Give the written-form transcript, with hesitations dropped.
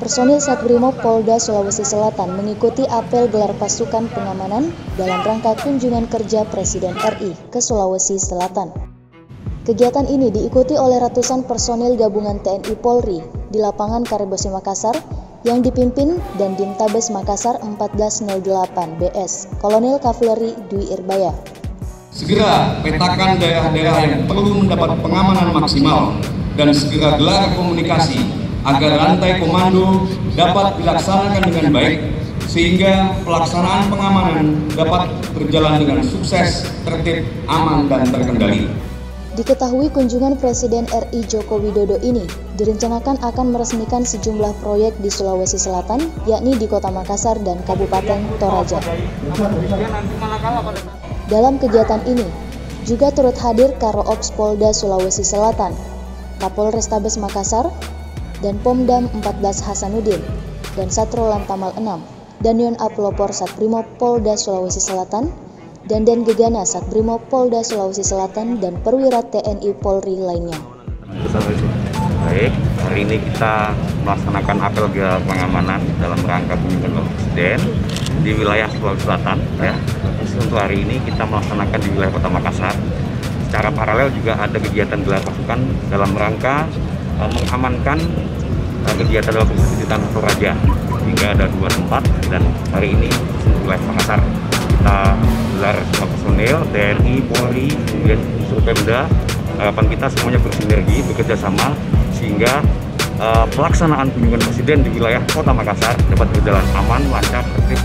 Personil Satbrimob Polda Sulawesi Selatan mengikuti apel gelar pasukan pengamanan dalam rangka kunjungan kerja Presiden RI ke Sulawesi Selatan. Kegiatan ini diikuti oleh ratusan personil gabungan TNI Polri di lapangan Karebosi Makassar yang dipimpin Dandim Tabes Makassar 1408 BS, Kolonel Kavaleri Dwi Irbaya. Segera petakan daerah-daerah yang perlu mendapat pengamanan maksimal dan segera gelar komunikasi agar rantai komando dapat dilaksanakan dengan baik sehingga pelaksanaan pengamanan dapat berjalan dengan sukses, tertib, aman, dan terkendali. Diketahui kunjungan Presiden RI Joko Widodo ini direncanakan akan meresmikan sejumlah proyek di Sulawesi Selatan, yakni di Kota Makassar dan Kabupaten Toraja. Dalam kegiatan ini juga turut hadir Karo Ops Polda Sulawesi Selatan, Kapolrestabes Makassar, dan Pomdam 14 Hasanuddin, dan Satro Lantamal 6, Danyon Apelopor Satbrimob Polda Sulawesi Selatan, dan Den Gegana Satbrimob Polda Sulawesi Selatan, dan perwira TNI Polri lainnya. Baik, hari ini kita melaksanakan apel gelar pengamanan dalam rangka kunjungan Bapak Presiden di wilayah Sulawesi Selatan. Ya. Untuk hari ini kita melaksanakan di wilayah Kota Makassar. Secara paralel juga ada kegiatan gelar pasukan dalam rangka mengamankan kegiatan dalam di Tanah Toraja hingga ada 2 tempat, dan hari ini di wilayah Makassar kita gelar personil TNI, Polri, kemudian unsur Pemda. Harapan kita semuanya bersinergi, bekerja sama sehingga pelaksanaan kunjungan Presiden di wilayah Kota Makassar dapat berjalan aman, lancar, tertib,